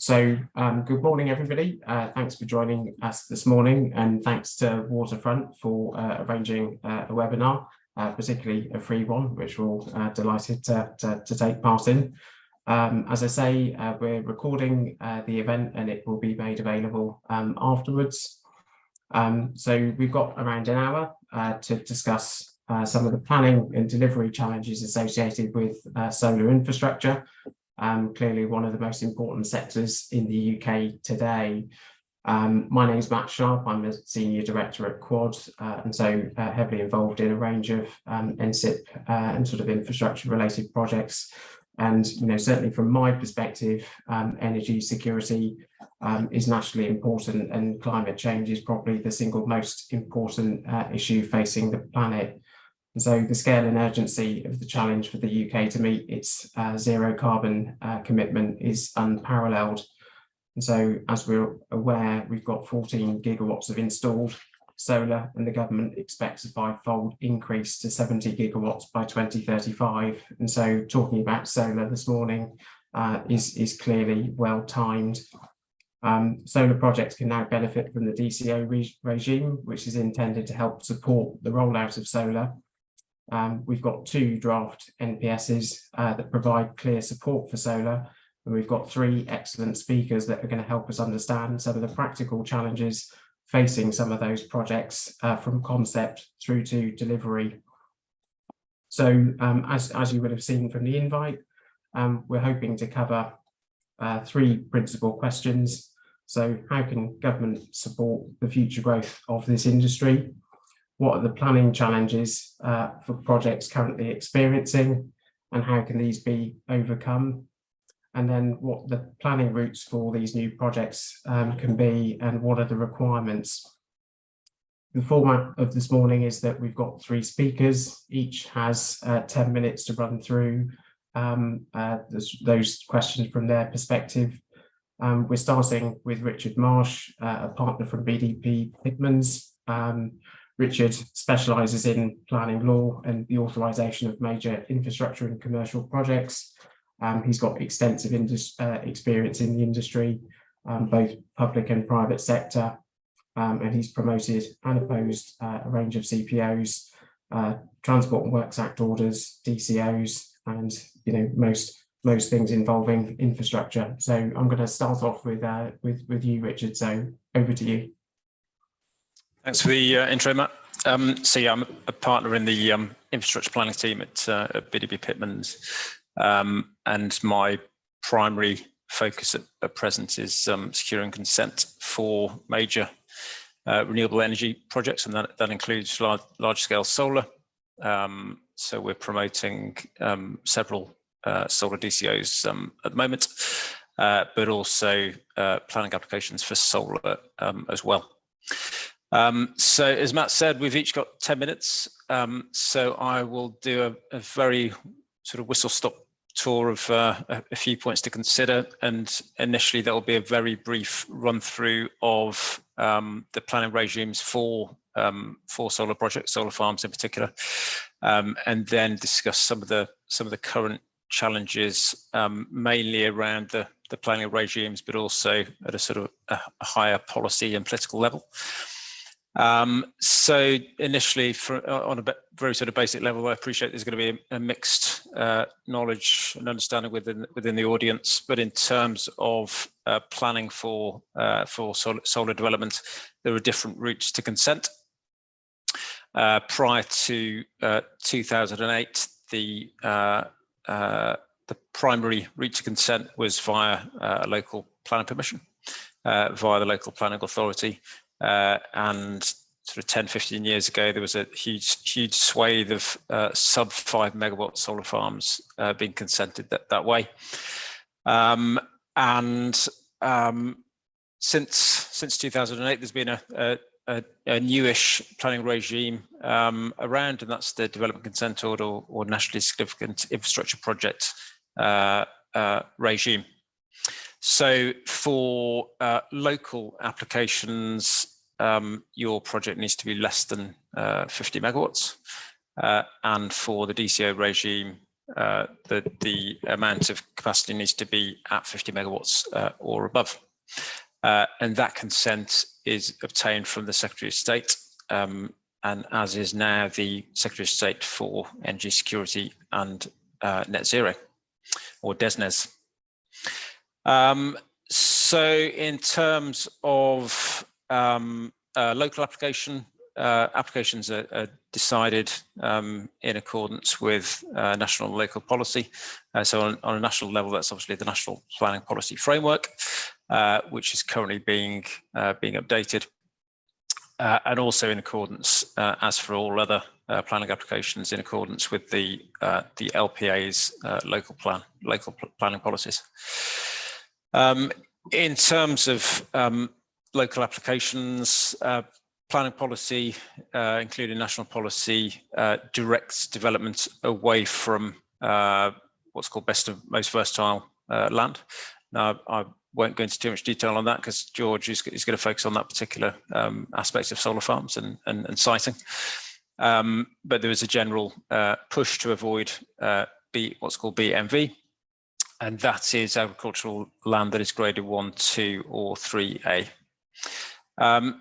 Good morning, everybody. Thanks for joining us this morning, and thanks to Waterfront for arranging a webinar, particularly a free one, which we're all delighted to take part in. As I say, we're recording the event and it will be made available afterwards. So we've got around an hour to discuss some of the planning and delivery challenges associated with solar infrastructure. Clearly one of the most important sectors in the UK today. My name is Matt Sharp. I'm a Senior Director at Quad, and so heavily involved in a range of NSIP and sort of infrastructure related projects. And certainly from my perspective, energy security is nationally important, and climate change is probably the single most important issue facing the planet. And so the scale and urgency of the challenge for the UK to meet its zero carbon commitment is unparalleled. And so, as we're aware, we've got 14 gigawatts of installed solar, and the government expects a five-fold increase to 70 gigawatts by 2035. And so talking about solar this morning is clearly well timed. Solar projects can now benefit from the DCO regime, which is intended to help support the rollout of solar. We've got two draft NPSs that provide clear support for solar, and we've got three excellent speakers that are going to help us understand some of the practical challenges facing some of those projects from concept through to delivery. So as you would have seen from the invite, we're hoping to cover three principal questions. So how can government support the future growth of this industry? What are the planning challenges for projects currently experiencing, and how can these be overcome? And then what the planning routes for these new projects can be, and what are the requirements? The format of this morning is that we've got three speakers. Each has 10 minutes to run through those questions from their perspective. We're starting with Richard Marsh, a partner from BDP Pitmans. Richard specialises in planning law and the authorisation of major infrastructure and commercial projects. He's got extensive experience in the industry, both public and private sector, and he's promoted and opposed a range of CPOs, Transport and Works Act orders, DCOs, and most things involving infrastructure. So I'm going to start off with you, Richard. So over to you. Thanks for the intro, Matt. So yeah, I'm a partner in the infrastructure planning team at BDP Pitmans, and my primary focus at present is securing consent for major renewable energy projects, and that includes large-scale solar. So we're promoting several solar DCOs at the moment, but also planning applications for solar as well. So as Matt said, we've each got 10 minutes. So I will do a very sort of whistle-stop tour of a few points to consider. And initially, there will be a very brief run-through of the planning regimes for solar projects, solar farms in particular, and then discuss some of the current challenges, mainly around the planning regimes, but also at a sort of a higher policy and political level. So initially, on a very sort of basic level, I appreciate there's going to be a mixed knowledge and understanding within the audience. But in terms of planning for solar development, there are different routes to consent. Prior to 2008, the primary route to consent was via a local planning permission, via the local planning authority. And sort of 10-15 years ago, there was a huge swathe of sub 5 megawatt solar farms being consented that way. Since 2008, there's been a newish planning regime around, and that's the Development Consent Order or Nationally Significant Infrastructure Project regime. So for local applications, your project needs to be less than 50 megawatts. And for the DCO regime, the amount of capacity needs to be at 50 megawatts or above. And that consent is obtained from the Secretary of State, and as is now the Secretary of State for Energy Security and Net Zero, or DESNZ. So in terms of local application, applications are decided in accordance with national and local policy. So on a national level, that's obviously the National Planning Policy Framework, which is currently being updated, and also in accordance, as for all other planning applications, in accordance with the LPA's local planning policies. In terms of local applications, planning policy, including national policy, directs development away from what's called best of most versatile land. Now, I won't go into too much detail on that because George is going to focus on that particular aspect of solar farms and siting. But there is a general push to avoid what's called BMV, and that is agricultural land that is graded 1, 2, or 3A.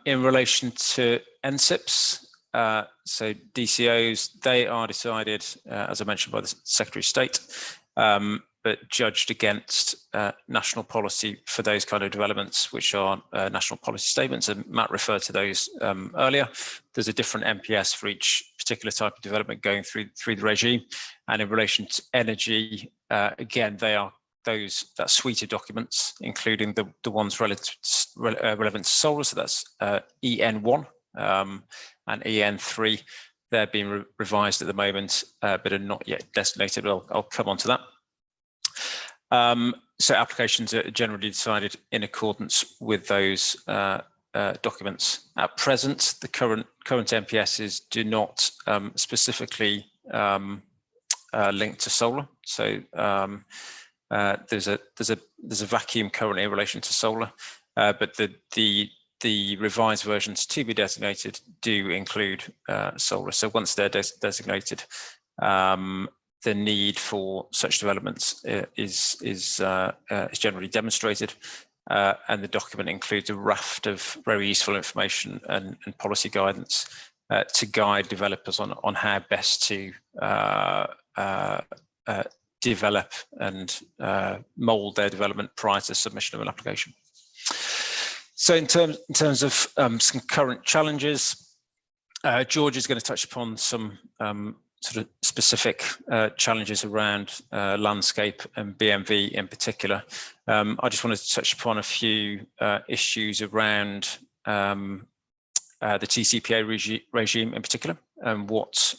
In relation to NSIPs, so DCOs, they are decided, as I mentioned, by the Secretary of State, but judged against national policy for those kind of developments, which are national policy statements, and Matt referred to those earlier. There's a different NPS for each particular type of development going through the regime. And in relation to energy, again, they are that suite of documents, including the ones relevant to solar, so that's EN1 and EN3. They're being revised at the moment, but are not yet designated. I'll come on to that. So applications are generally decided in accordance with those documents. At present, the current NPSs do not specifically link to solar. So there's a vacuum currently in relation to solar, but the revised versions to be designated do include solar. So once they're designated, the need for such developments is generally demonstrated, and the document includes a raft of very useful information and policy guidance to guide developers on how best to develop and mould their development prior to submission of an application. So in terms of some current challenges, George is going to touch upon some sort of specific challenges around landscape and BMV in particular. I just wanted to touch upon a few issues around the TCPA regime in particular, and what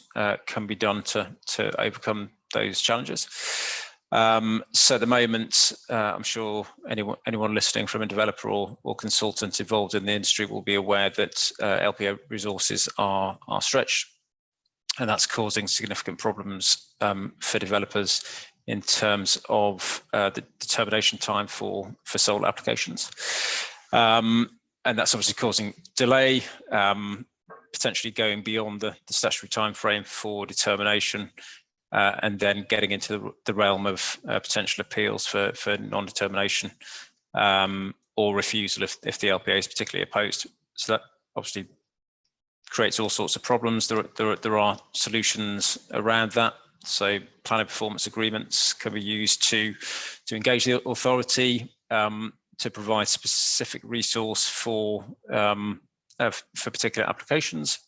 can be done to overcome those challenges. So at the moment, I'm sure anyone listening from a developer or consultant involved in the industry will be aware that LPA resources are stretched, and that's causing significant problems for developers in terms of the determination time for solar applications. And that's obviously causing delay, potentially going beyond the statutory time frame for determination, and then getting into the realm of potential appeals for non-determination or refusal if the LPA is particularly opposed. So that obviously creates all sorts of problems. There are solutions around that. So planning performance agreements can be used to engage the authority to provide specific resource for particular applications.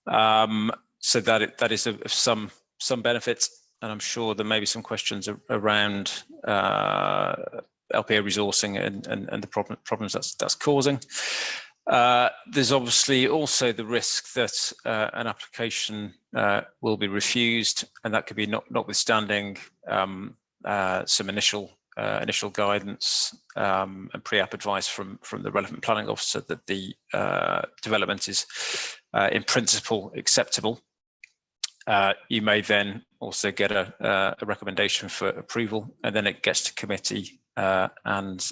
So that is of some benefits, and I'm sure there may be some questions around LPA resourcing and the problems that's causing. There's obviously also the risk that an application will be refused, and that could be notwithstanding some initial guidance and pre-app advice from the relevant planning officer that the development is in principle acceptable. You may then also get a recommendation for approval, and then it gets to committee, and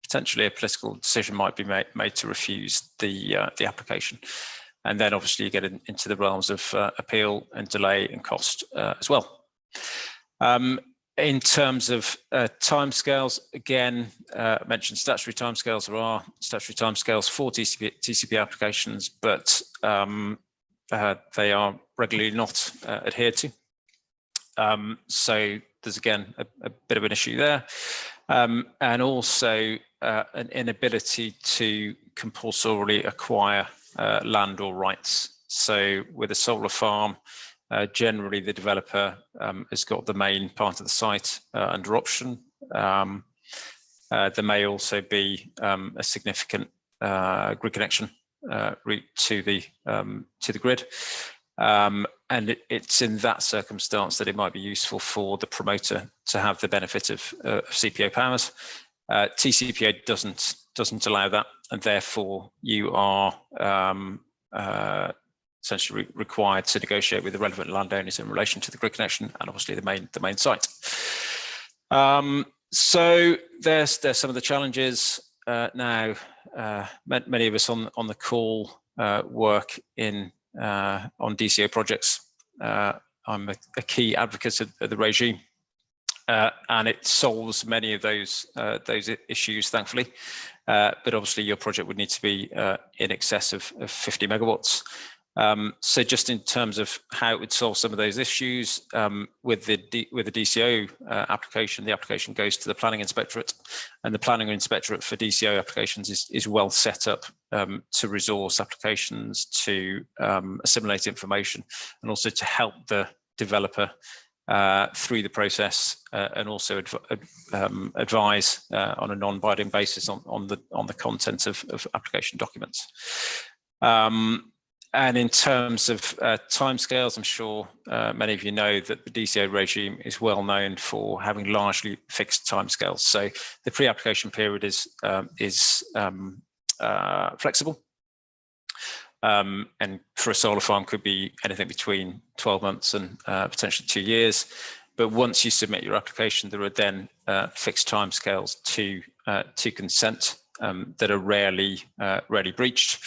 potentially a political decision might be made to refuse the application. And then obviously you get into the realms of appeal and delay and cost as well. In terms of timescales, again, I mentioned statutory timescales. There are statutory timescales for TCP applications, but they are regularly not adhered to. So there's again a bit of an issue there, and also an inability to compulsorily acquire land or rights. So with a solar farm, generally the developer has got the main part of the site under option. There may also be a significant grid connection route to the grid. And it's in that circumstance that it might be useful for the promoter to have the benefit of CPO powers. TCPA doesn't allow that, and therefore you are essentially required to negotiate with the relevant landowners in relation to the grid connection and obviously the main site. So there's some of the challenges. Now, many of us on the call work on DCO projects. I'm a key advocate of the regime, and it solves many of those issues, thankfully. But obviously, your project would need to be in excess of 50 megawatts. So just in terms of how it would solve some of those issues, with the DCO application, the application goes to the planning inspectorate, and the planning inspectorate for DCO applications is well set up to resource applications, to assimilate information, and also to help the developer through the process, and also advise on a non-binding basis on the content of application documents. And in terms of timescales, I'm sure many of you know that the DCO regime is well known for having largely fixed timescales. So the pre-application period is flexible, and for a solar farm could be anything between 12 months and potentially 2 years. But once you submit your application, there are then fixed timescales to consent that are rarely breached.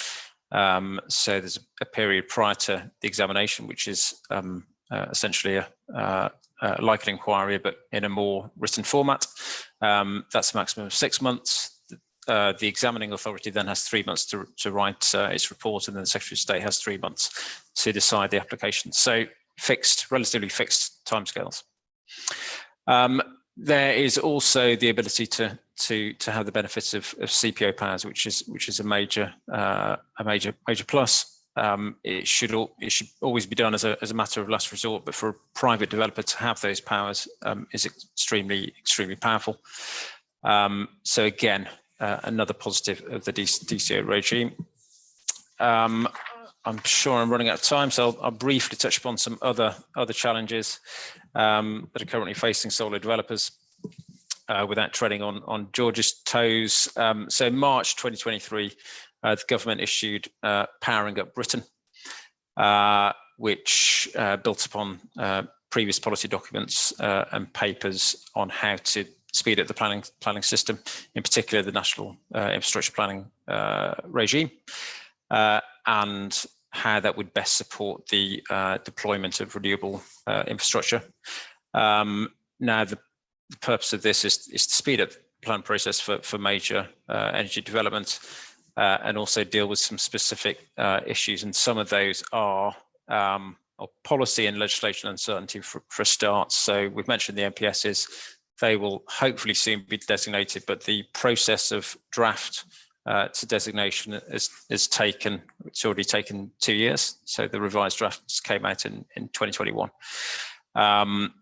So there's a period prior to the examination, which is essentially like an inquiry, but in a more written format. That's a maximum of 6 months. The examining authority then has 3 months to write its report, and then the Secretary of State has 3 months to decide the application. So relatively fixed timescales. There is also the ability to have the benefits of CPO powers, which is a major plus. It should always be done as a matter of last resort, but for a private developer to have those powers is extremely powerful. So again, another positive of the DCO regime. I'm sure I'm running out of time, so I'll briefly touch upon some other challenges that are currently facing solar developers without treading on George's toes. So March 2023, the government issued Powering Up Britain, which built upon previous policy documents and papers on how to speed up the planning system, in particular the National Infrastructure Planning regime, and how that would best support the deployment of renewable infrastructure. Now, the purpose of this is to speed up the plan process for major energy development, and also deal with some specific issues. And some of those are policy and legislation uncertainty for a start. So we've mentioned the NPSs. They will hopefully soon be designated, but the process of draft to designation it's already taken 2 years. So the revised drafts came out in 2021.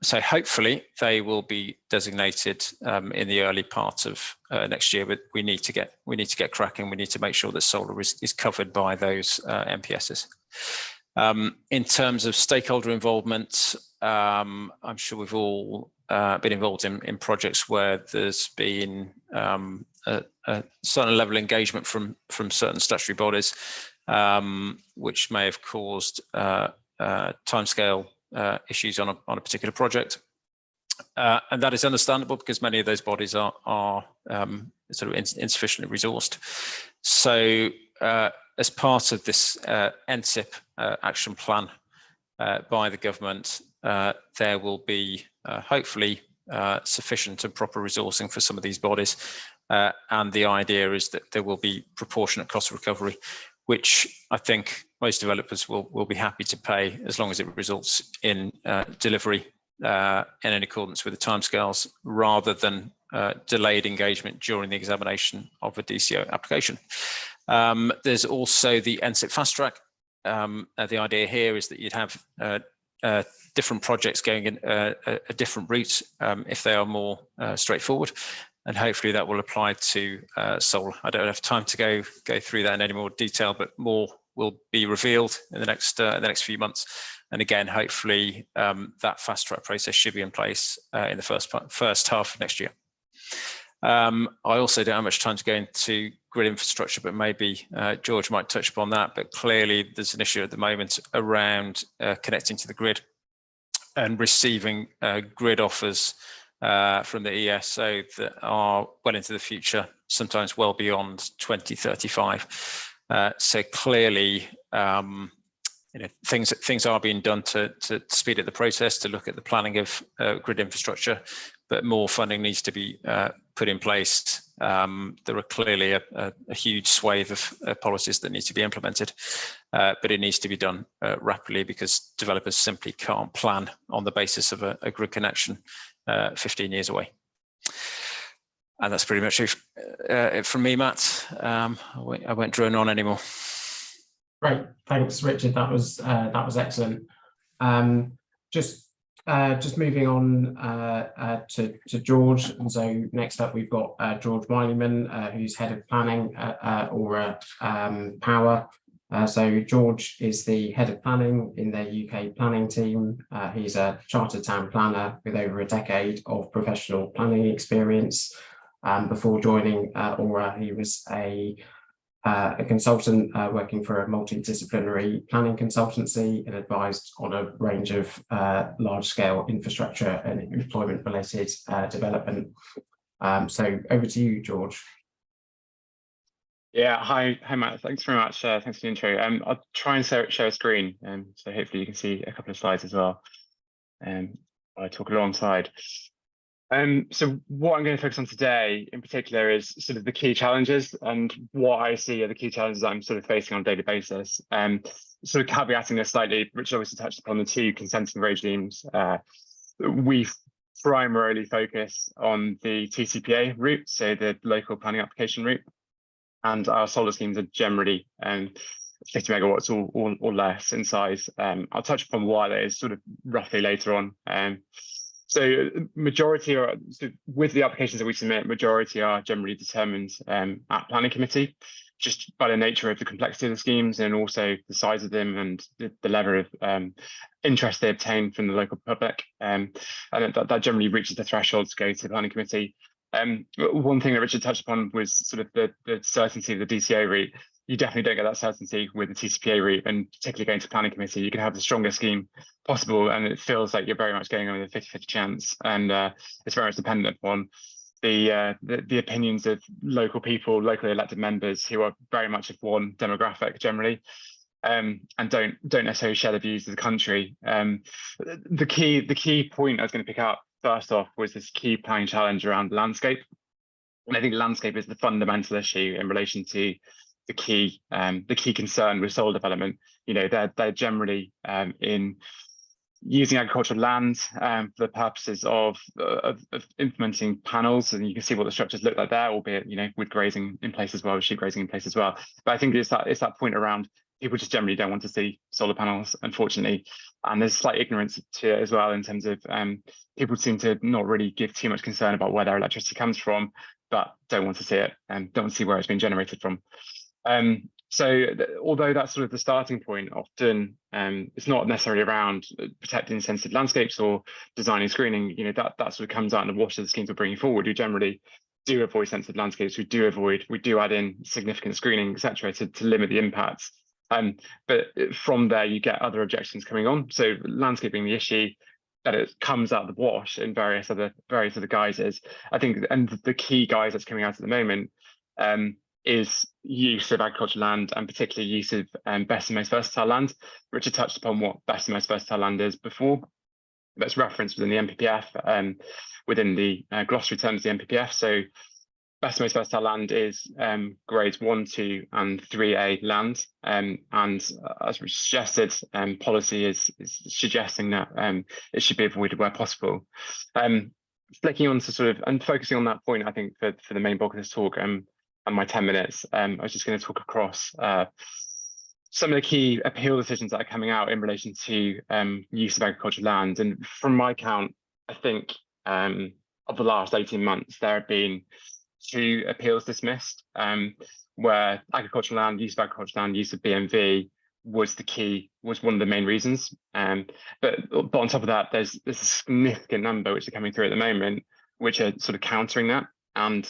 So hopefully they will be designated in the early part of next year, but we need to get cracking. We need to make sure that solar is covered by those NPSs. In terms of stakeholder involvement, I'm sure we've all been involved in projects where there's been a certain level of engagement from certain statutory bodies, which may have caused timescale issues on a particular project, and that is understandable because many of those bodies are sort of insufficiently resourced. So as part of this NCIP action plan by the government, there will be hopefully sufficient and proper resourcing for some of these bodies. And the idea is that there will be proportionate cost recovery, which I think most developers will be happy to pay as long as it results in delivery and in accordance with the timescales, rather than delayed engagement during the examination of a DCO application. There's also the NSIP fast track. The idea here is that you'd have different projects going in a different route if they are more straightforward, and hopefully that will apply to solar. I don't have time to go through that in any more detail, but more will be revealed in the next few months. And again, hopefully that fast track process should be in place in the first half of next year. I also don't have much time to go into grid infrastructure, but maybe George might touch upon that. But clearly there's an issue at the moment around connecting to the grid and receiving grid offers from the ESO that are well into the future, sometimes well beyond 2035. So clearly, things are being done to speed up the process, to look at the planning of grid infrastructure, but more funding needs to be put in place. There are clearly a huge swathe of policies that need to be implemented, but it needs to be done rapidly, because developers simply can't plan on the basis of a grid connection 15 years away. And that's pretty much it from me, Matt. I won't drone on anymore. Great, thanks, Richard. That was excellent. Just moving on to George. And so next up, we've got George Wilyman, who's head of planning at Aura Power. So George is the head of planning in their UK planning team. He's a chartered town planner with over a decade of professional planning experience. Before joining Aura, he was a consultant working for a multidisciplinary planning consultancy and advised on a range of large-scale infrastructure and employment-related development. So over to you, George. Yeah, hi Matt. Thanks very much. Thanks for the intro. I'll try and share a screen, so hopefully you can see a couple of slides as well. I talk alongside. So what I'm going to focus on today in particular is sort of the key challenges and what I see are the key challenges I'm sort of facing on a daily basis. Sort of caveating this slightly, Richard obviously touched upon the two consenting regimes. We primarily focus on the TCPA route, so the local planning application route, and our solar schemes are generally 50 megawatts or less in size. I'll touch upon why that is sort of roughly later on. So majority are, so with the applications that we submit, majority are generally determined at planning committee, just by the nature of the complexity of the schemes and also the size of them and the level of interest they obtain from the local public. And that generally reaches the threshold to go to the planning committee. One thing that Richard touched upon was sort of the certainty of the DCO route. You definitely don't get that certainty with the TCPA route, and particularly going to planning committee, you can have the strongest scheme possible, and it feels like you're very much going on with a 50-50 chance, and it's very much dependent upon the opinions of local people, locally elected members who are very much of one demographic generally, and don't necessarily share the views of the country. The key point I was going to pick up first off was this key planning challenge around landscape, and I think landscape is the fundamental issue in relation to the key concern with solar development. You know, they're generally in using agricultural land for the purposes of implementing panels, and you can see what the structures look like there, albeit, you know, with grazing in place as well, with sheep grazing in place as well. But I think it's that point around people just generally don't want to see solar panels, unfortunately, and there's slight ignorance to it as well in terms of people seem to not really give too much concern about where their electricity comes from, but don't want to see it and don't want to see where it's been generated from. So although that's sort of the starting point, often it's not necessarily around protecting sensitive landscapes or designing screening. You know, that sort of comes out in the wash of the schemes we're bringing forward. We generally do avoid sensitive landscapes. We do add in significant screening, etc., to limit the impacts. But from there, you get other objections coming on. So landscape being the issue, that it comes out of the wash in various other guises. I think, and the key guise that's coming out at the moment is use of agricultural land, and particularly use of best and most versatile land. Richard touched upon what best and most versatile land is before. that's referenced within the NPPF, within the glossary terms of the NPPF. So best and most versatile land is grades 1, 2, and 3A land, and as we suggested, policy is suggesting that it should be avoided where possible. Flicking on to sort of and focusing on that point, I think for the main bulk of this talk and my 10 minutes, I was just going to talk across some of the key appeal decisions that are coming out in relation to use of agricultural land. And from my count, I think of the last 18 months, there have been 2 appeals dismissed, where agricultural land, use of agricultural land, use of BMV was one of the main reasons. But on top of that, there's a significant number which are coming through at the moment, which are sort of countering that. And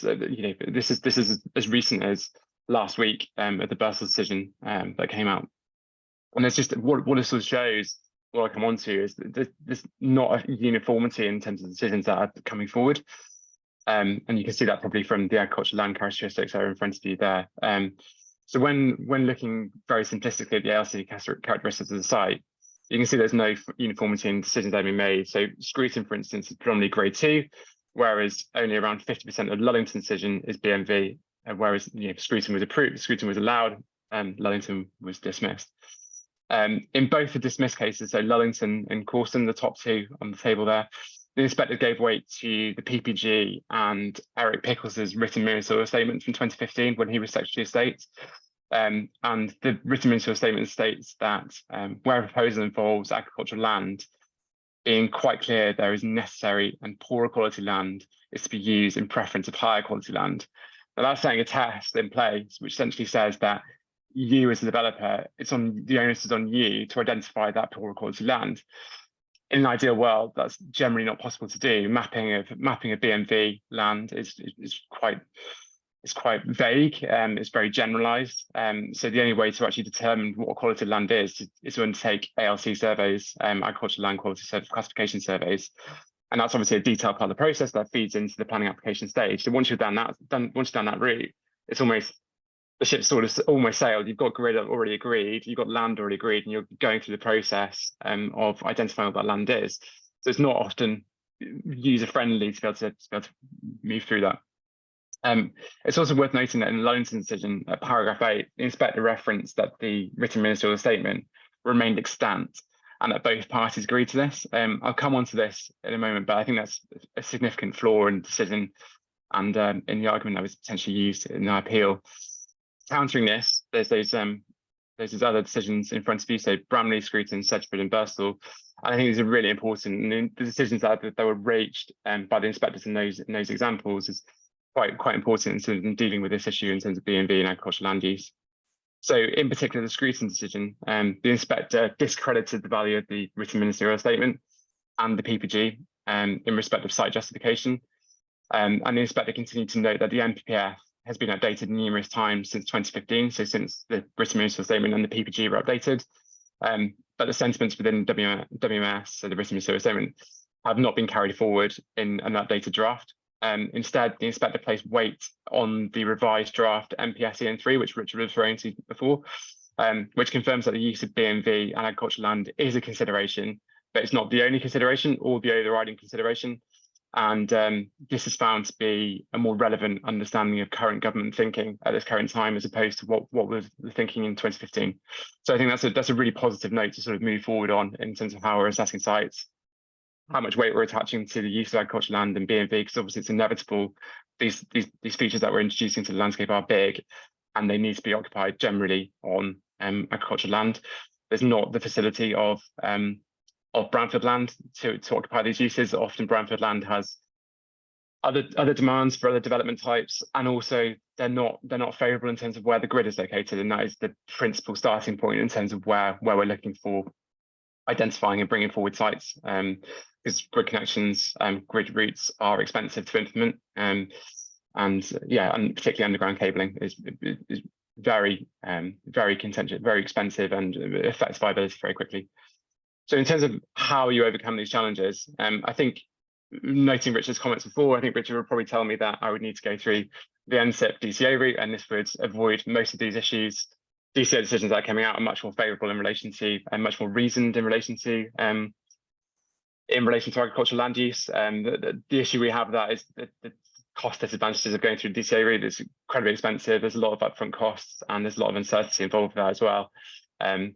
this is as recent as last week at the Bursell decision that came out. And it's just what it sort of shows, what I come on to is that there's not a uniformity in terms of decisions that are coming forward. And you can see that probably from the agricultural land characteristics that are in front of you there. So when looking very simplistically at the ALC characteristics of the site, you can see there's no uniformity in decisions that have been made. So Scruton, for instance, is predominantly grade 2, whereas only around 50% of Lullington decision is BMV, whereas Scruton was approved, Scruton was allowed, and Lullington was dismissed. In both the dismissed cases, so Lullington and Corston, the top 2 on the table there, the inspector gave weight to the PPG and Eric Pickles' written ministerial statement from 2015 when he was Secretary of State. And the written ministerial statement states that where a proposal involves agricultural land, being quite clear there is necessary and poorer quality land is to be used in preference of higher quality land. Now that's setting a test in place, which essentially says that you as a developer, the onus is on you to identify that poorer quality land. In an ideal world, that's generally not possible to do. Mapping a BMV land is quite vague. It's very generalized. So the only way to actually determine what quality land is to undertake ALC surveys, agricultural land quality classification surveys, and that's obviously a detailed part of the process that feeds into the planning application stage. So once you're down that route, it's almost the ship's sort of almost sailed. You've got grid already agreed, you've got land already agreed, and you're going through the process of identifying what that land is. So it's not often user friendly to be able to move through that. It's also worth noting that in the Lullington decision, at paragraph 8, the inspector referenced that the written ministerial statement remained extant and that both parties agreed to this. I'll come on to this in a moment, but I think that's a significant flaw in the decision and in the argument that was potentially used in the appeal. Countering this, there's those other decisions in front of you, so Bramley, Scruton, Sedgeford and Birstall. And I think these are really important. And the decisions that were reached by the inspectors in those examples is quite important in dealing with this issue in terms of BMV and agricultural land use. So in particular, the Scruton decision, the inspector discredited the value of the written ministerial statement and the PPG in respect of site justification. And the inspector continued to note that the NPPF has been updated numerous times since 2015, so since the written ministerial statement and the PPG were updated. But the sentiments within WMS, so the written ministerial statement, have not been carried forward in an updated draft. Instead, the inspector placed weight on the revised draft MPSEN3, which Richard was referring to before, which confirms that the use of BMV and agricultural land is a consideration, but it's not the only consideration or the overriding consideration. And this is found to be a more relevant understanding of current government thinking at this current time, as opposed to what was the thinking in 2015. So I think that's a really positive note to sort of move forward on in terms of how we're assessing sites, how much weight we're attaching to the use of agricultural land and BMV, because obviously it's inevitable. These features that we're introducing to the landscape are big, and they need to be occupied generally on agricultural land. There's not the facility of brownfield land to occupy these uses. Often brownfield land has other demands for other development types, and also they're not favourable in terms of where the grid is located, and that is the principal starting point in terms of where we're looking for identifying and bringing forward sites, because grid connections, grid routes are expensive to implement, and particularly underground cabling is very contentious, very expensive, and affects viability very quickly. So in terms of how you overcome these challenges, I think, noting Richard's comments before, I think Richard would probably tell me that I would need to go through the NSIP DCO route, and this would avoid most of these issues. DCO decisions that are coming out are much more favourable in relation to, and much more reasoned in relation to in relation to agricultural land use. The issue we have with that is the cost disadvantages of going through the DCA route. It's incredibly expensive. There's a lot of upfront costs, and there's a lot of uncertainty involved with that as well. And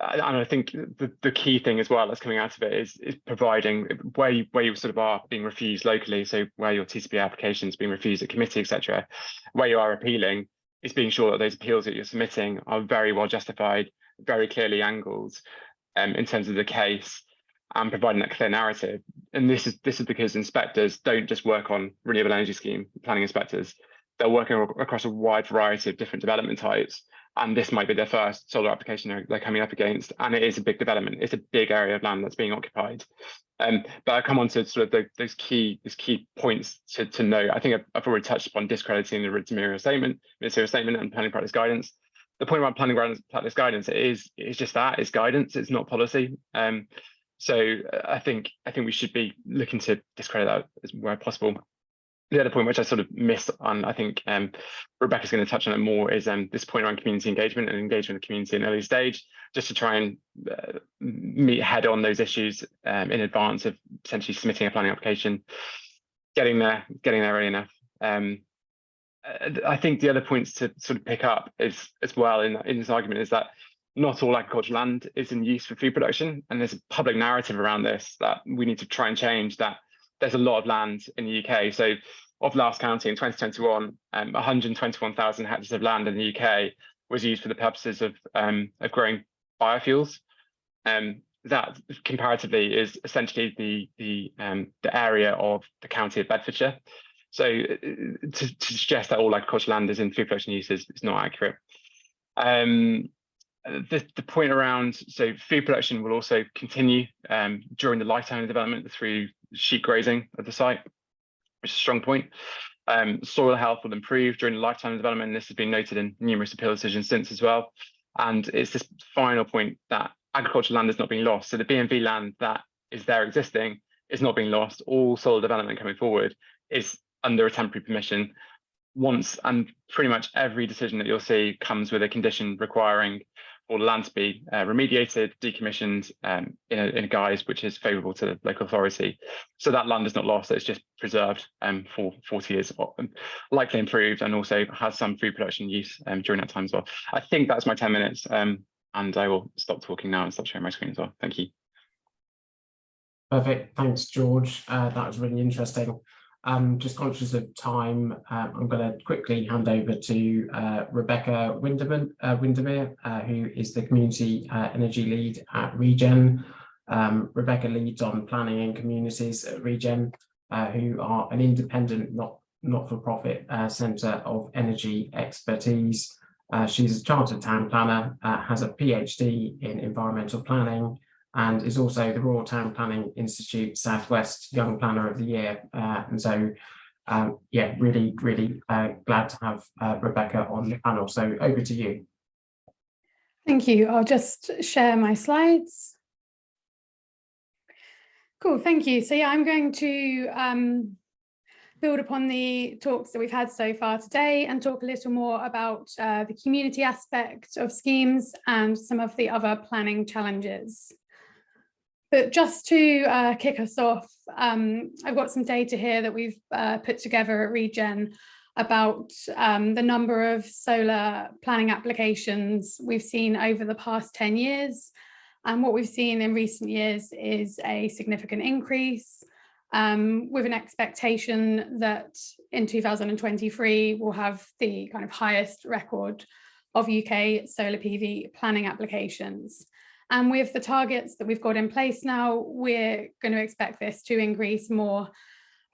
I think the key thing as well that's coming out of it is providing where you sort of are being refused locally. So where your TCP application is being refused at committee, etc., where you are appealing, is being sure that those appeals that you're submitting are very well justified, very clearly angled in terms of the case, and providing that clear narrative. And this is because inspectors don't just work on renewable energy scheme planning inspectors. They're working across a wide variety of different development types. And this might be their first solar application they're coming up against. And it is a big development. It's a big area of land that's being occupied. But I come on to sort of those key points to note. I think I've already touched upon discrediting the ministerial statement and planning practice guidance. The point about planning practice guidance is just that, it's guidance, it's not policy. So I think we should be looking to discredit that as where possible. The other point which I sort of missed on, I think Rebecca's going to touch on it more, is this point around community engagement and engagement of the community in early stage, just to try and meet head on those issues in advance of potentially submitting a planning application, getting there early enough. I think the other points to sort of pick up is as well in this argument is that not all agricultural land is in use for food production, and there's a public narrative around this that we need to try and change. That there's a lot of land in the UK. So of last county in 2021, 121,000 hectares of land in the UK was used for the purposes of growing biofuels. That comparatively is essentially the area of the county of Bedfordshire. So to suggest that all agricultural land is in food production use is not accurate. The point around, so food production will also continue during the lifetime of development through sheep grazing of the site, which is a strong point. Soil health will improve during the lifetime of development, and this has been noted in numerous appeal decisions since as well. And it's this final point that agricultural land is not being lost. So the BNV land that is there existing is not being lost. All soil development coming forward is under a temporary permission. Once, and pretty much every decision that you'll see comes with a condition requiring for the land to be remediated, decommissioned in a guise which is favourable to the local authority. So that land is not lost, it's just preserved for 40 years, likely improved, and also has some food production use during that time as well. I think that's my 10 minutes, and I will stop talking now and stop sharing my screen as well. Thank you. Perfect, thanks George. That was really interesting. Just conscious of time, I'm going to quickly hand over to Rebecca Windermere, who is the Community Energy Lead at Regen. Rebecca leads on planning and communities at Regen, who are an independent, not-for-profit centre of energy expertise. She's a chartered town planner, has a PhD in environmental planning, and is also the Royal Town Planning Institute Southwest Young Planner of the Year. And so, yeah, really glad to have Rebecca on the panel. So over to you. Thank you. I'll just share my slides. Cool, thank you. So yeah, I'm going to build upon the talks that we've had so far today and talk a little more about the community aspect of schemes and some of the other planning challenges. But just to kick us off, I've got some data here that we've put together at Regen about the number of solar planning applications we've seen over the past 10 years. And what we've seen in recent years is a significant increase, with an expectation that in 2023 we'll have the kind of highest record of UK solar PV planning applications. And with the targets that we've got in place now, we're going to expect this to increase more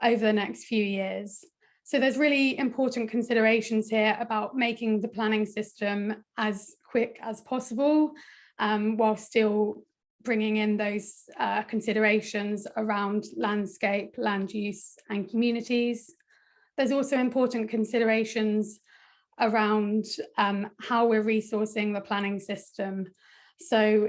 over the next few years. So there's really important considerations here about making the planning system as quick as possible, while still bringing in those considerations around landscape, land use, and communities. There's also important considerations around how we're resourcing the planning system. So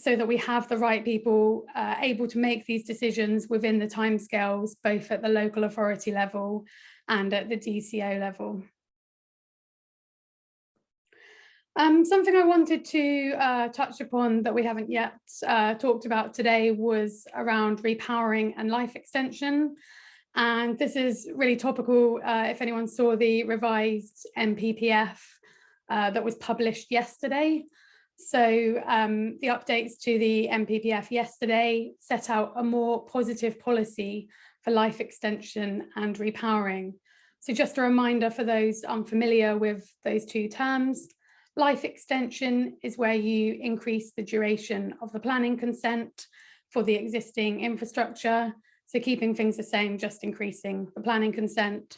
that we have the right people able to make these decisions within the timescales, both at the local authority level and at the DCO level. Something I wanted to touch upon that we haven't yet talked about today was around repowering and life extension. And this is really topical if anyone saw the revised NPPF that was published yesterday. So the updates to the NPPF yesterday set out a more positive policy for life extension and repowering. So just a reminder for those unfamiliar with those two terms, life extension is where you increase the duration of the planning consent for the existing infrastructure. So keeping things the same, just increasing the planning consent.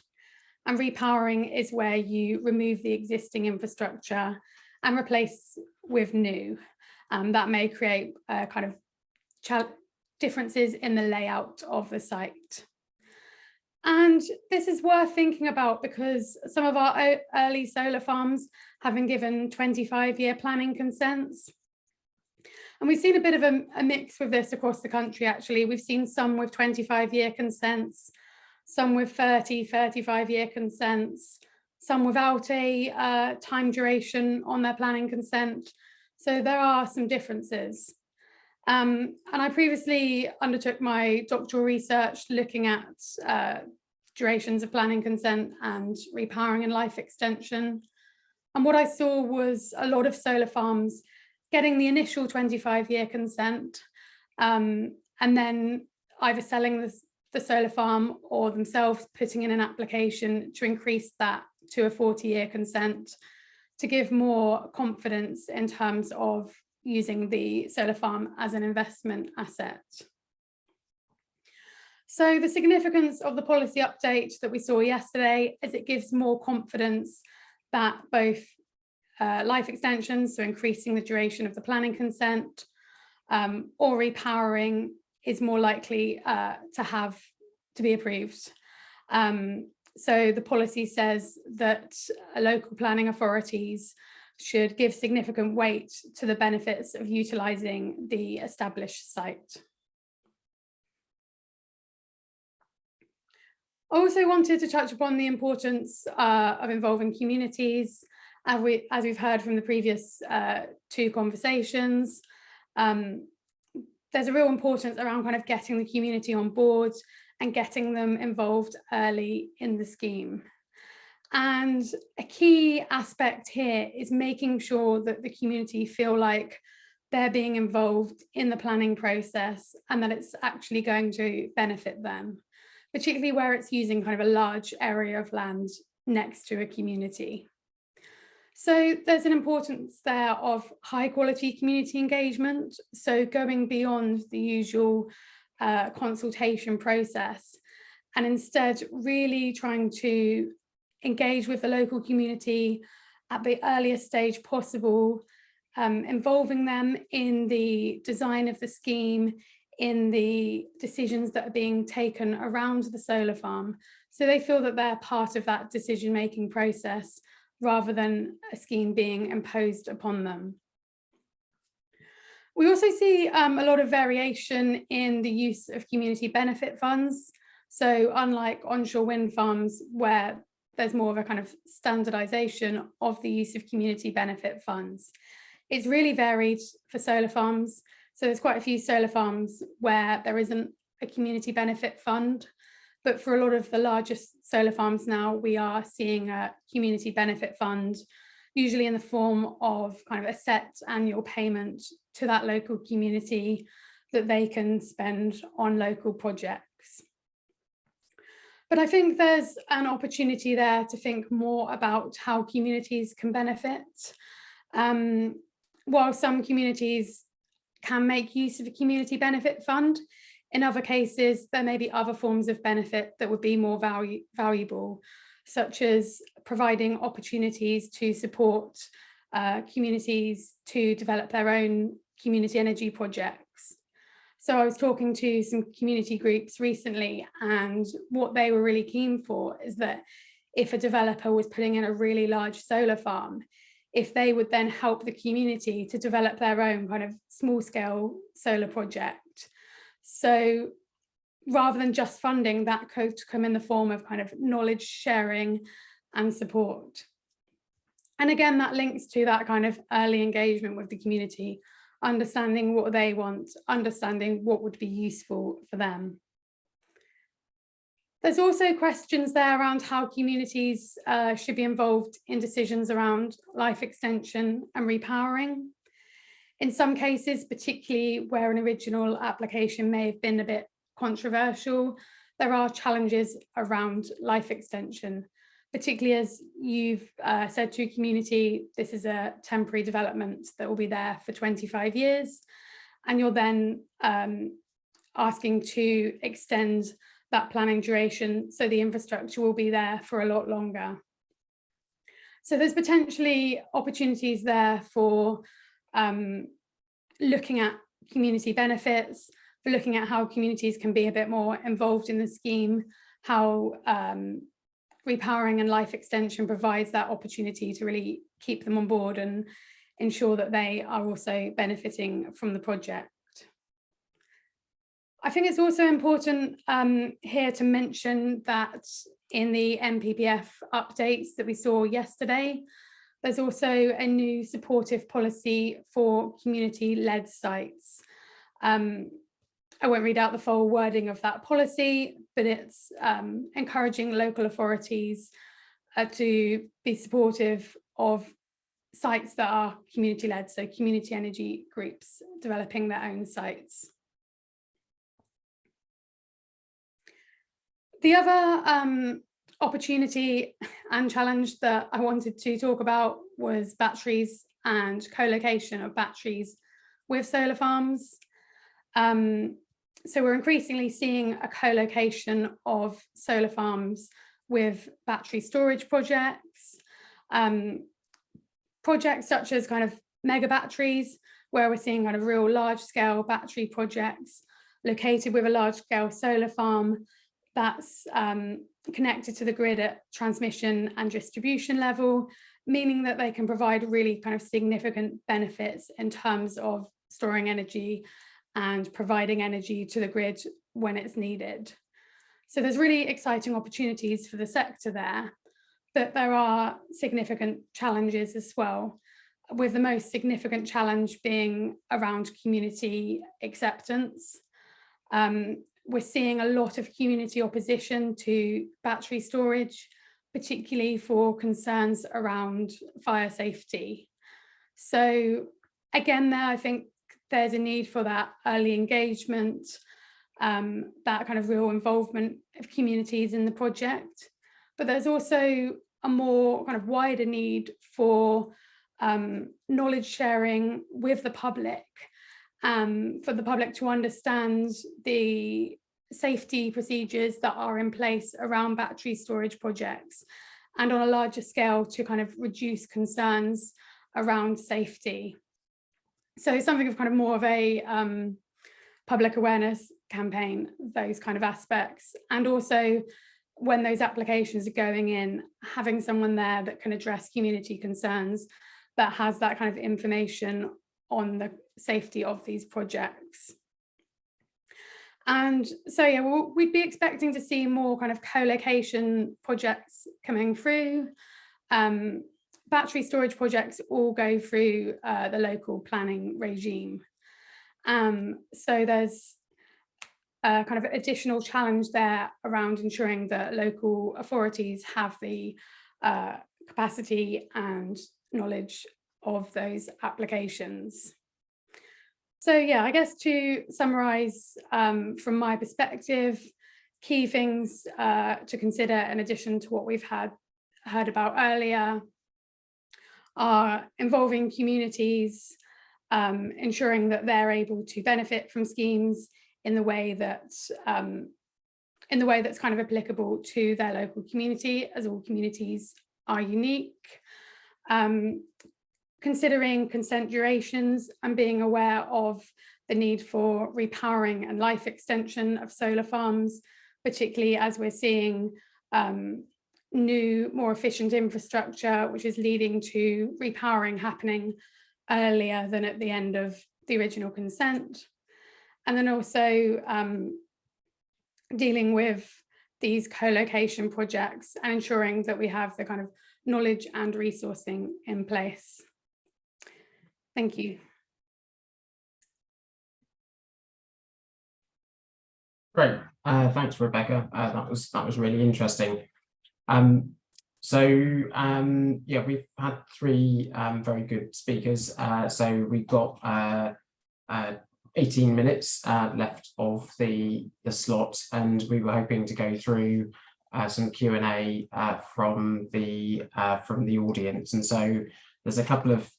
And repowering is where you remove the existing infrastructure and replace with new. That may create kind of differences in the layout of the site. And this is worth thinking about because some of our early solar farms have been given 25-year planning consents. And we've seen a bit of a mix with this across the country, actually. We've seen some with 25-year consents, some with 35-year consents, some without a time duration on their planning consent. So there are some differences. And I previously undertook my doctoral research looking at durations of planning consent and repowering and life extension. And what I saw was a lot of solar farms getting the initial 25-year consent and then either selling the solar farm or themselves putting in an application to increase that to a 40-year consent to give more confidence in terms of using the solar farm as an investment asset. So the significance of the policy update that we saw yesterday is it gives more confidence that both life extensions, so increasing the duration of the planning consent, or repowering is more likely to be approved. So the policy says that local planning authorities should give significant weight to the benefits of utilising the established site. I also wanted to touch upon the importance of involving communities. As we've heard from the previous two conversations, there's a real importance around kind of getting the community on board and getting them involved early in the scheme. And a key aspect here is making sure that the community feel like they're being involved in the planning process and that it's actually going to benefit them, particularly where it's using kind of a large area of land next to a community. So there's an importance there of high quality community engagement. So going beyond the usual consultation process and instead really trying to engage with the local community at the earliest stage possible, involving them in the design of the scheme, in the decisions that are being taken around the solar farm. So they feel that they're part of that decision-making process rather than a scheme being imposed upon them. We also see a lot of variation in the use of community benefit funds. So unlike onshore wind farms where there's more of a kind of standardization of the use of community benefit funds, it's really varied for solar farms. So there's quite a few solar farms where there isn't a community benefit fund, but for a lot of the largest solar farms now, we are seeing a community benefit fund, usually in the form of kind of a set annual payment to that local community that they can spend on local projects. But I think there's an opportunity there to think more about how communities can benefit. While some communities can make use of a community benefit fund, in other cases, there may be other forms of benefit that would be more valuable, such as providing opportunities to support communities to develop their own community energy projects. So I was talking to some community groups recently, and what they were really keen for is that if a developer was putting in a really large solar farm, if they would then help the community to develop their own kind of small scale solar project. So rather than just funding, that could come in the form of kind of knowledge sharing and support. And again, that links to that kind of early engagement with the community, understanding what they want, understanding what would be useful for them. There's also questions there around how communities should be involved in decisions around life extension and repowering. In some cases, particularly where an original application may have been a bit controversial, there are challenges around life extension, particularly as you've said to a community, this is a temporary development that will be there for 25 years. And you're then asking to extend that planning duration so the infrastructure will be there for a lot longer. So there's potentially opportunities there for looking at community benefits, for looking at how communities can be a bit more involved in the scheme, how repowering and life extension provides that opportunity to really keep them on board and ensure that they are also benefiting from the project. I think it's also important here to mention that in the NPPF updates that we saw yesterday, there's also a new supportive policy for community-led sites. I won't read out the full wording of that policy, but it's encouraging local authorities to be supportive of sites that are community-led, so community energy groups developing their own sites. The other opportunity and challenge that I wanted to talk about was batteries and co-location of batteries with solar farms. So we're increasingly seeing a co-location of solar farms with battery storage projects, projects such as kind of mega batteries, where we're seeing kind of real large scale battery projects located with a large scale solar farm that's connected to the grid at transmission and distribution level, meaning that they can provide really kind of significant benefits in terms of storing energy and providing energy to the grid when it's needed. So there's really exciting opportunities for the sector there, but there are significant challenges as well, with the most significant challenge being around community acceptance. We're seeing a lot of community opposition to battery storage, particularly for concerns around fire safety. So again, there, I think there's a need for that early engagement, that kind of real involvement of communities in the project. But there's also a more kind of wider need for knowledge sharing with the public, for the public to understand the safety procedures that are in place around battery storage projects, and on a larger scale to kind of reduce concerns around safety. So something of kind of more of a public awareness campaign, those kind of aspects. And also when those applications are going in, having someone there that can address community concerns, that has that kind of information on the safety of these projects. And so, yeah, we'd be expecting to see more kind of co-location projects coming through. Battery storage projects all go through the local planning regime. So there's a kind of additional challenge there around ensuring that local authorities have the capacity and knowledge of those applications. So yeah, I guess to summarize from my perspective, key things to consider in addition to what we've heard about earlier are involving communities, ensuring that they're able to benefit from schemes in the way that's kind of applicable to their local community, as all communities are unique. Considering consent durations and being aware of the need for repowering and life extension of solar farms, particularly as we're seeing new, more efficient infrastructure, which is leading to repowering happening earlier than at the end of the original consent. And then also dealing with these co-location projects and ensuring that we have the kind of knowledge and resourcing in place. Thank you. Great, thanks, Rebecca. That was really interesting. Yeah, we've had three very good speakers. So we've got 18 minutes left of the slot, and we were hoping to go through some Q&A from the audience. And so there's a couple of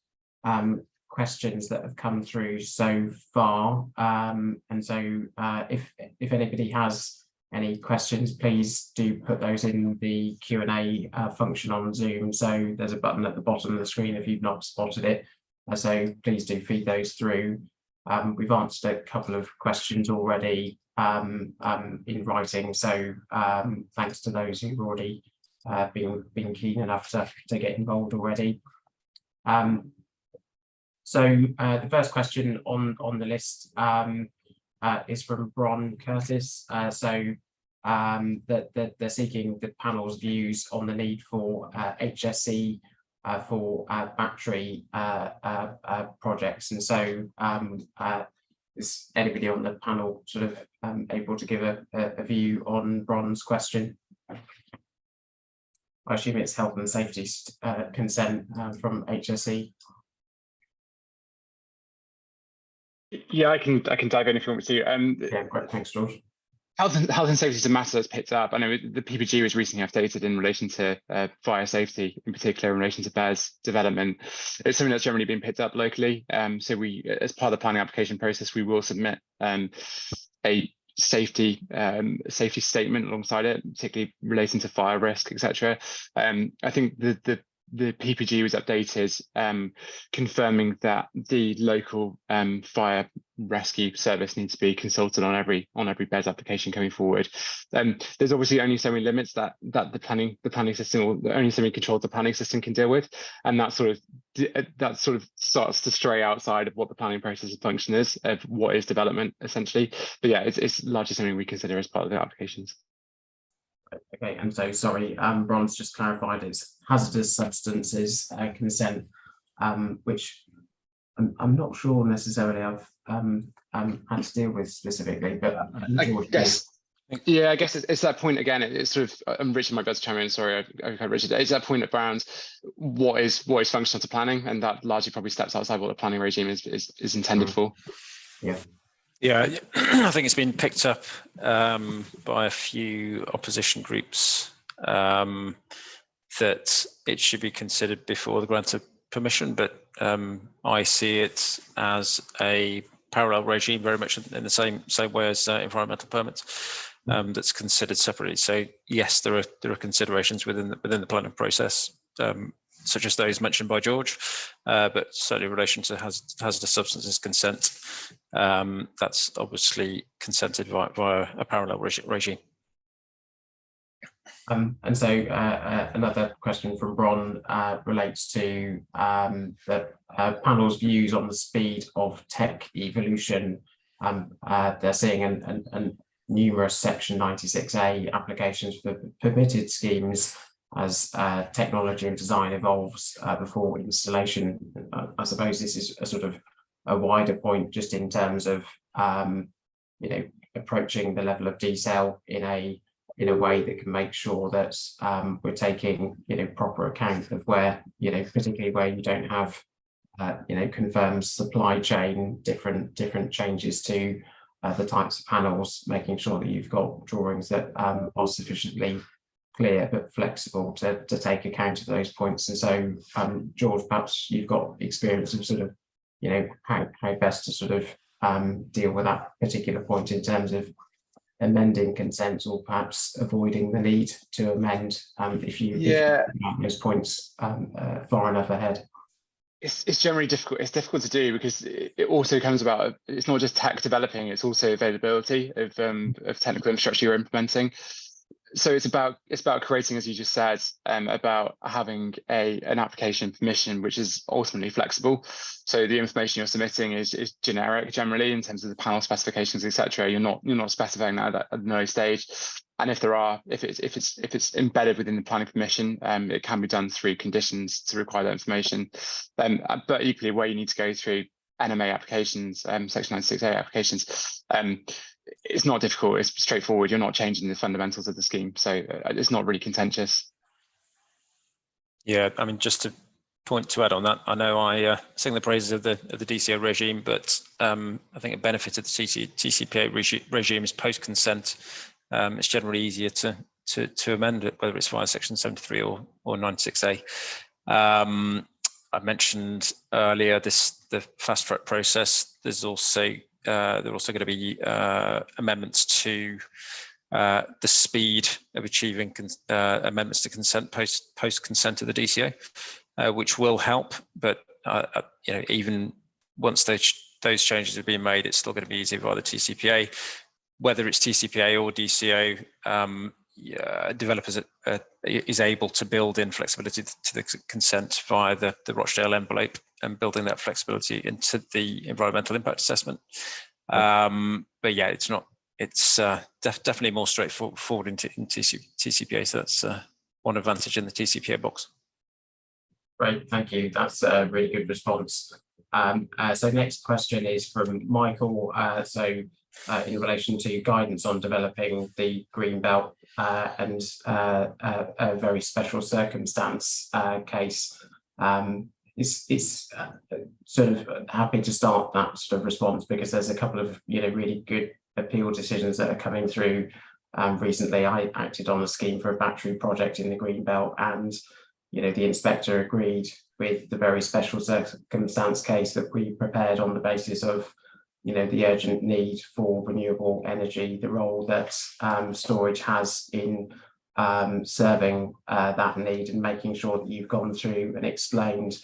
questions that have come through so far. And so if anybody has any questions, please do put those in the Q&A function on Zoom. So there's a button at the bottom of the screen if you've not spotted it. So please do feed those through. We've answered a couple of questions already in writing. So thanks to those who've already been keen enough to get involved already. The first question on the list is from Bron Curtis. That they're seeking the panel's views on the need for HSE for battery projects. And so is anybody on the panel sort of able to give a view on Bron's question? I assume it's health and safety consent from HSE. Yeah, I can dive in if you want me to. Yeah, great. Thanks, George. Health and safety is a matter that's picked up. I know the PPG was recently updated in relation to fire safety, in particular in relation to BESS development. It's something that's generally been picked up locally. So we, as part of the planning application process, we will submit a safety statement alongside it, particularly relating to fire risk, etc. I think the PPG was updated, confirming that the local fire rescue service needs to be consulted on every BESS application coming forward. There's obviously only so many limits that the planning system, or only so many controls the planning system can deal with, and that sort of starts to stray outside of what the planning process and function is of what is development essentially. But yeah, it's largely something we consider as part of the applications. Okay, and so sorry, Bron's just clarified it's hazardous substances consent, which I'm not sure necessarily I've had to deal with specifically, but I guess it's that point again. It's sort of Richard might be able to chime in. Sorry, okay, Richard. It's that point around what is functional to planning, and that largely probably steps outside what the planning regime is intended for. Yeah. Yeah, I think it's been picked up by a few opposition groups that it should be considered before the grant of permission, but I see it as a parallel regime, very much in the same way as environmental permits, that's considered separately. So yes, there are considerations within the planning process, such as those mentioned by George, but certainly in relation to hazardous substances consent, that's obviously consented via a parallel regime. And so another question from Bron relates to the panel's views on the speed of tech evolution. They're seeing numerous Section 96A applications for permitted schemes as technology and design evolves before installation. I suppose this is a sort of a wider point just in terms of approaching the level of detail in a way that can make sure that we're taking proper account of where particularly where you don't have confirmed supply chain, different changes to the types of panels, making sure that you've got drawings that are sufficiently clear but flexible to take account of those points. And so George, perhaps you've got experience of sort of how best to sort of deal with that particular point in terms of amending consents, or perhaps avoiding the need to amend if you have those points far enough ahead. It's generally difficult. It's difficult to do because it also comes about, it's not just tech developing, it's also availability of technical infrastructure you're implementing. So it's about creating, as you just said, about having an application permission which is ultimately flexible. So the information you're submitting is generic generally in terms of the panel specifications, etc. You're not specifying that at no stage. And if it's embedded within the planning permission, it can be done through conditions to require that information. But equally, where you need to go through NMA applications, Section 96A applications, it's not difficult. It's straightforward. You're not changing the fundamentals of the scheme, so it's not really contentious. Yeah, I mean, just to point to add on that, I know I sing the praises of the DCO regime, but I think a benefit of the TCPA regime is post consent. It's generally easier to amend it, whether it's via Section 73 or 96A. I mentioned earlier the fast track process. There's also there are also going to be amendments to the speed of achieving amendments to consent post consent of the DCO, which will help. But you know, even once those changes have been made, it's still going to be easier via the TCPA. Whether it's TCPA or DCO, developers is able to build in flexibility to the consent via the Rochdale envelope and building that flexibility into the environmental impact assessment. But yeah, it's definitely more straightforward in TCPA. So that's one advantage in the TCPA box. Great, thank you. That's a really good response. So next question is from Michael. In relation to guidance on developing the green belt and a very special circumstance case, is sort of happy to start that sort of response, because there's a couple of really good appeal decisions that are coming through. Recently, I acted on a scheme for a battery project in the green belt, and the inspector agreed with the very special circumstance case that we prepared on the basis of the urgent need for renewable energy, the role that storage has in serving that need, and making sure that you've gone through and explained,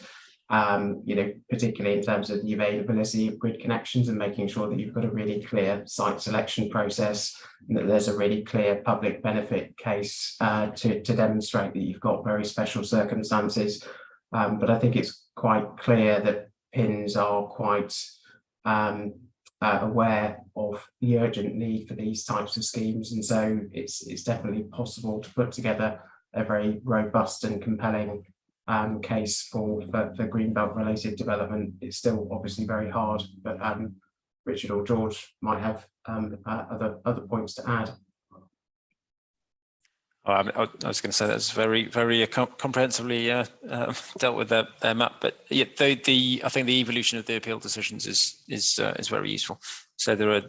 particularly in terms of the availability of grid connections, and making sure that you've got a really clear site selection process, and that there's a really clear public benefit case to demonstrate that you've got very special circumstances. But I think it's quite clear that PINs are quite aware of the urgent need for these types of schemes, and so it's definitely possible to put together a very robust and compelling case for greenbelt related development. It's still obviously very hard, but Richard or George might have other points to add. I was going to say that's very comprehensively dealt with there, Matt. But yeah, I think the evolution of the appeal decisions is very useful. So there are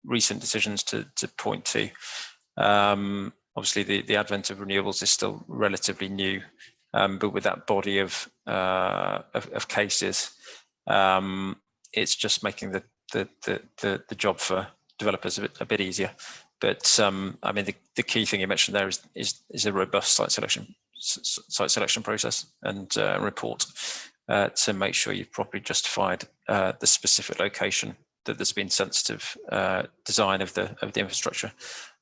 recent decisions to point to. Obviously, the advent of renewables is still relatively new, but with that body of cases, it's just making the job for developers a bit easier. But I mean, the key thing you mentioned there is a robust site selection process and report to make sure you've properly justified the specific location, that there's been sensitive design of the infrastructure,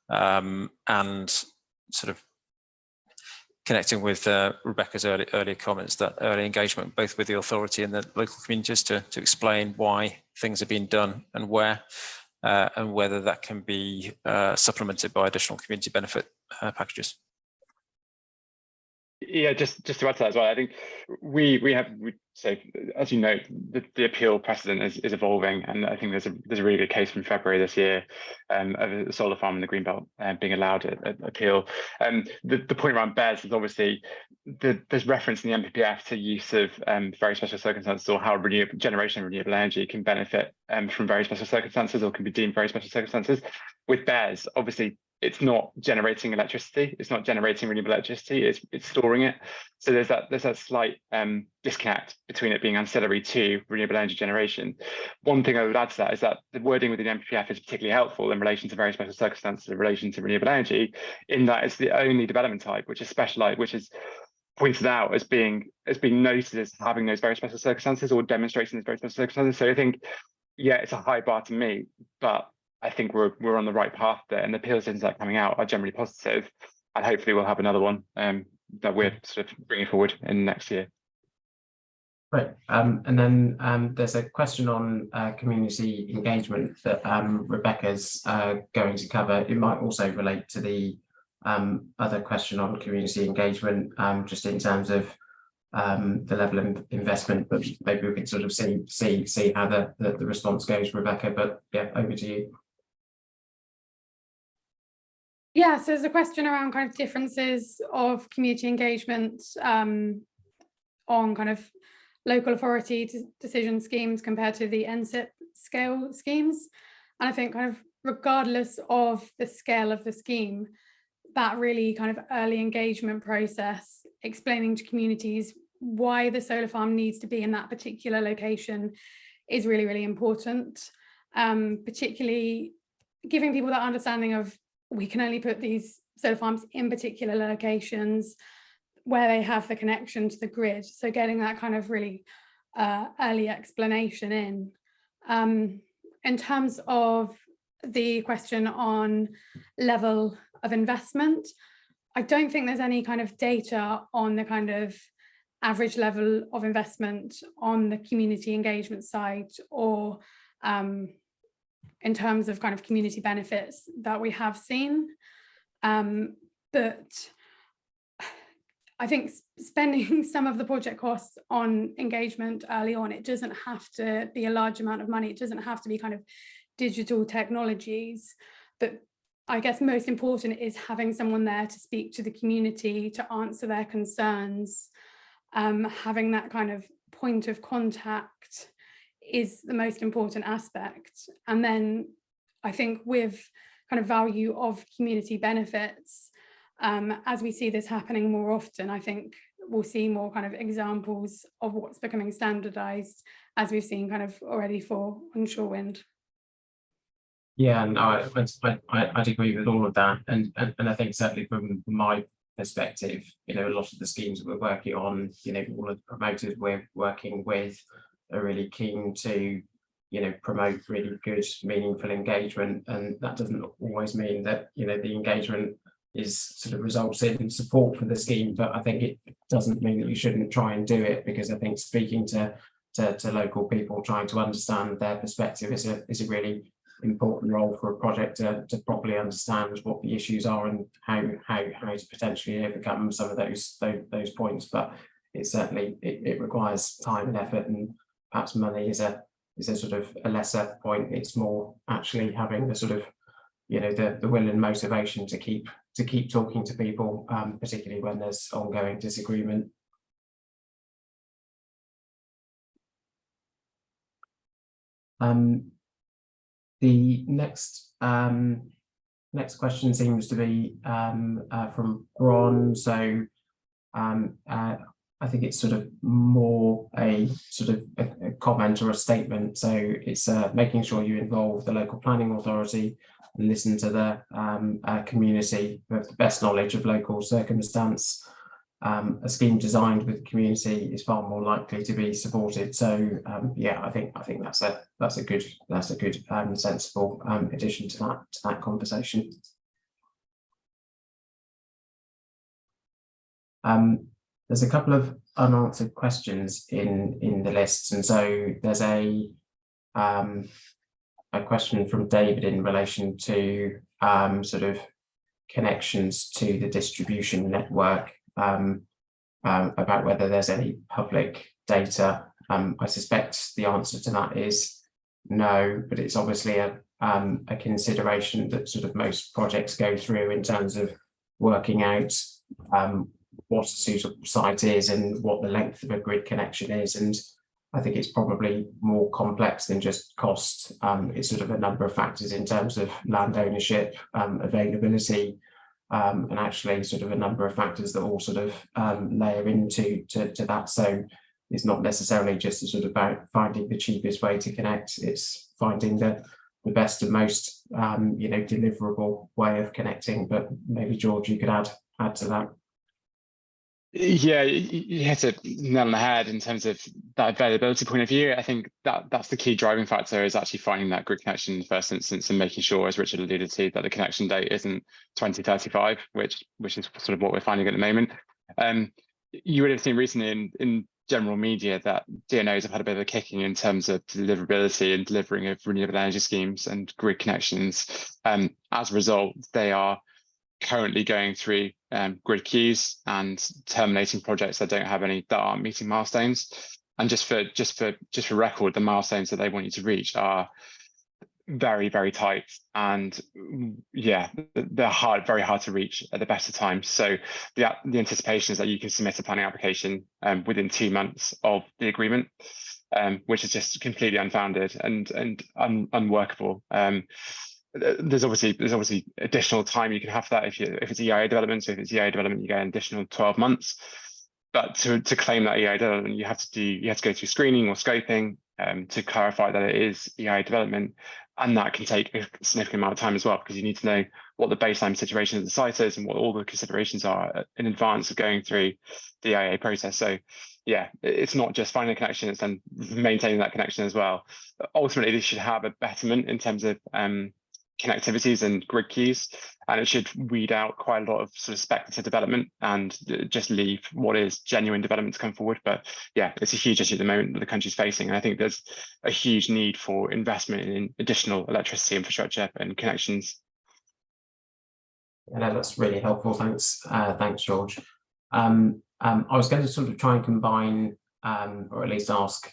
and sort of connecting with Rebecca's earlier comments, that early engagement both with the authority and the local communities to explain why things are being done and where. And whether that can be supplemented by additional community benefit packages. Yeah, just to add to that as well, I think so as you know, the appeal precedent is evolving, and I think there's a really good case from February this year of a solar farm in the Greenbelt being allowed an appeal. The point around BESS is obviously there's reference in the NPPF to use of very special circumstances, or how generation of renewable energy can benefit from very special circumstances, or can be deemed very special circumstances. With BESS, obviously, it's not generating electricity, it's not generating renewable electricity, it's storing it. So there's that slight disconnect between it being ancillary to renewable energy generation. One thing I would add to that is that the wording within the NPPF is particularly helpful in relation to very special circumstances in relation to renewable energy, in that it's the only development type which is specialized, which is pointed out as being noted as having those very special circumstances, or demonstrating those very special circumstances. So I think, yeah, it's a high bar to meet, but I think we're on the right path there, and the appeal decisions that are coming out are generally positive, and hopefully we'll have another one that we're sort of bringing forward in next year. Great. And then there's a question on community engagement that Rebecca's going to cover. It might also relate to the other question on community engagement, just in terms of the level of investment, but maybe we can sort of see how the response goes, Rebecca. But yeah, over to you. Yeah, so there's a question around kind of differences of community engagement on kind of local authority decision schemes compared to the NSIP scale schemes. And I think kind of regardless of the scale of the scheme, that really kind of early engagement process, explaining to communities why the solar farm needs to be in that particular location is really, really important. Particularly giving people that understanding of we can only put these solar farms in particular locations where they have the connection to the grid. So getting that kind of really early explanation in. In terms of the question on level of investment, I don't think there's any kind of data on the kind of average level of investment on the community engagement side or in terms of kind of community benefits that we have seen. But I think spending some of the project costs on engagement early on, it doesn't have to be a large amount of money. It doesn't have to be kind of digital technologies. But I guess most important is having someone there to speak to the community, to answer their concerns. Having that kind of point of contact is the most important aspect. And then I think with kind of value of community benefits, as we see this happening more often, I think we'll see more kind of examples of what's becoming standardized, as we've seen kind of already for onshore wind. Yeah, no, I'd agree with all of that, and I think certainly from my perspective, you know, a lot of the schemes that we're working on, you know, all of the promoters we're working with are really keen to, you know, promote really good, meaningful engagement, and that doesn't always mean that, you know, the engagement is sort of results in support for the scheme, but I think it doesn't mean that you shouldn't try and do it, because I think speaking to local people, trying to understand their perspective is a really important role for a project to properly understand what the issues are and how to potentially overcome some of those points. But it certainly it requires time and effort, and perhaps money is a sort of a lesser point. It's more actually having the sort of, you know, the will and motivation to keep talking to people, particularly when there's ongoing disagreement. The next question seems to be from Bron. So I think it's sort of more a sort of a comment or a statement. So it's making sure you involve the local planning authority and listen to the community who have the best knowledge of local circumstance. A scheme designed with the community is far more likely to be supported. So yeah, I think that's a good sensible addition to that conversation. There's a couple of unanswered questions in the list, and so there's a question from David in relation to sort of connections to the distribution network, about whether there's any public data. I suspect the answer to that is no, but it's obviously a consideration that sort of most projects go through in terms of working out what a suitable site is and what the length of a grid connection is. And I think it's probably more complex than just cost. It's sort of a number of factors in terms of land ownership, availability, and actually sort of a number of factors that all sort of layer into that. So it's not necessarily just sort of about finding the cheapest way to connect. It's finding the best and most you know, deliverable way of connecting. But maybe George, you could add to that. Yeah, you hit it nail on the head in terms of that availability point of view. I think that's the key driving factor, is actually finding that grid connection in the first instance and making sure, as Richard alluded to, that the connection date isn't 2035, which is sort of what we're finding at the moment. You would have seen recently in general media that DNOs have had a bit of a kicking in terms of deliverability and delivering of renewable energy schemes and grid connections. As a result, they are currently going through grid queues and terminating projects that don't have any, that aren't meeting milestones. And just for record, the milestones that they want you to reach are very, very tight, and yeah, they're very hard to reach at the best of times. So the anticipation is that you can submit a planning application within 2 months of the agreement, which is just completely unfounded and unworkable. There's obviously additional time you can have for that if it's EIA development. So if it's EIA development, you get an additional 12 months. But to claim that EIA development, you have to go through screening or scoping to clarify that it is EIA development, and that can take a significant amount of time as well, because you need to know what the baseline situation of the site is and what all the considerations are in advance of going through the EIA process. So yeah, it's not just finding a connection, it's then maintaining that connection as well. Ultimately, this should have a betterment in terms of connectivities and grid queues, and it should weed out quite a lot of sort of speculative development and just leave what is genuine development to come forward. But yeah, it's a huge issue at the moment that the country's facing, and I think there's a huge need for investment in additional electricity infrastructure and connections. Yeah, that's really helpful. Thanks, thanks, George. I was going to sort of try and combine, or at least ask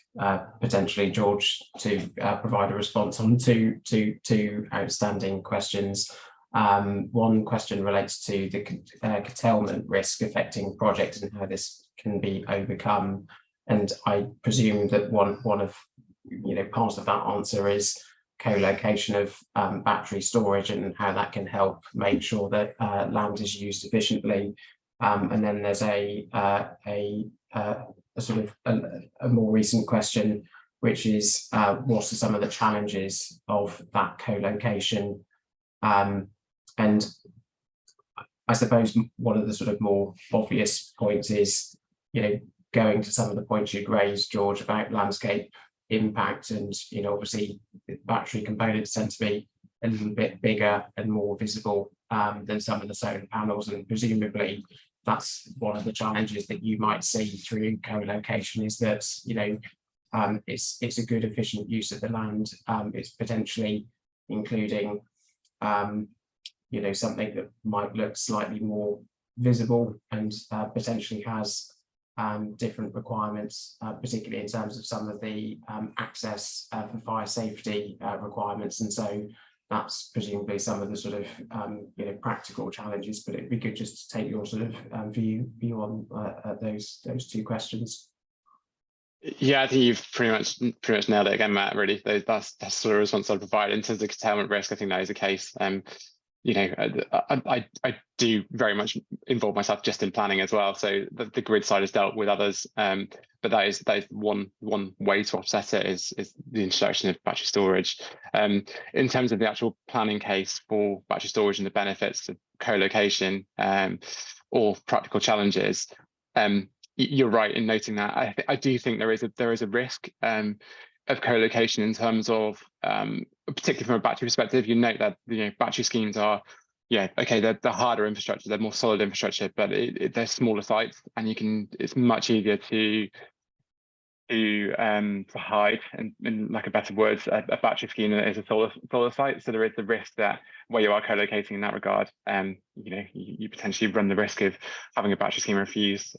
potentially George to provide a response on two outstanding questions. One question relates to the curtailment risk affecting projects and how this can be overcome, and I presume that one of part of that answer is co-location of battery storage and how that can help make sure that land is used efficiently. And then there's a sort of a more recent question, which is what are some of the challenges of that co-location? And I suppose one of the sort of more obvious points is, going to some of the points you'd raised, George, about landscape impact, and obviously battery components tend to be a little bit bigger and more visible than some of the solar panels, and presumably that's one of the challenges that you might see through co-location, is that it's a good efficient use of the land. It's potentially including something that might look slightly more visible and potentially has different requirements, particularly in terms of some of the access for fire safety requirements. And so that's presumably some of the sort of practical challenges, but it'd be good just to take your sort of view on those two questions. Yeah, I think you've pretty much nailed it again, Matt. Really, that's the sort of response I'd provide in terms of curtailment risk. I think that is the case. I do very much involve myself just in planning as well. So the grid side is dealt with others, but that is one way to offset it is the introduction of battery storage. In terms of the actual planning case for battery storage and the benefits of co-location or practical challenges, you're right in noting that. I do think there is a risk of co-location in terms of, particularly from a battery perspective. You note that battery schemes are, they're harder infrastructure, they're more solid infrastructure, but they're smaller sites, and it's much easier to hide, in lack of better words, a battery scheme that is a solar site. So there is the risk that where you are co-locating in that regard, you potentially run the risk of having a battery scheme refused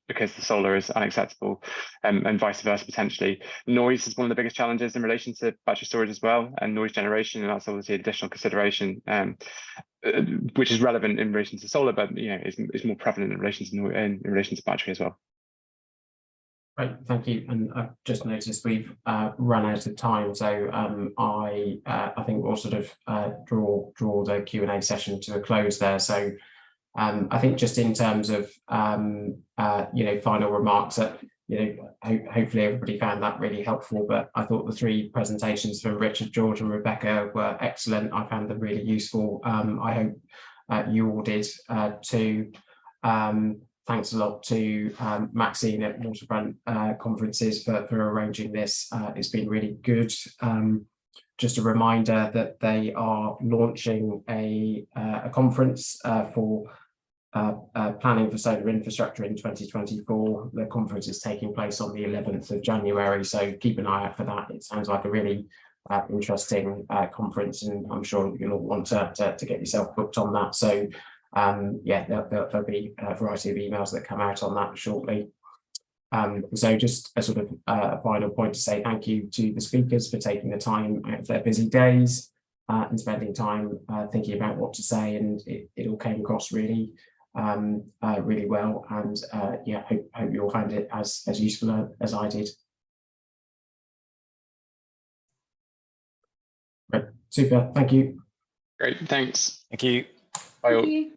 because the solar is unacceptable, and vice versa potentially. Noise is one of the biggest challenges in relation to battery storage as well, and noise generation, and that's obviously an additional consideration, which is relevant in relation to solar, but is more prevalent in relation to battery as well. Great, thank you. And I've just noticed we've run out of time, so I think we'll sort of draw the Q&A session to a close there. So I think just in terms of final remarks, that hopefully everybody found that really helpful. But I thought the three presentations from Richard, George, and Rebecca were excellent. I found them really useful. I hope you all did too. Thanks a lot to Maxine at Waterfront Conferences for arranging this. It's been really good. Just a reminder that they are launching a conference for planning for solar infrastructure in 2024. The conference is taking place on the 11th of January, so keep an eye out for that. It sounds like a really interesting conference, and I'm sure you'll all want to get yourself booked on that. So yeah, there'll be a variety of emails that come out on that shortly. So just a sort of a final point to say thank you to the speakers for taking the time out of their busy days and spending time thinking about what to say, and it all came across really really well, and yeah, hope you all found it as useful as I did. Right, super, thank you. Great, thanks. Thank you. Bye all. Thank you.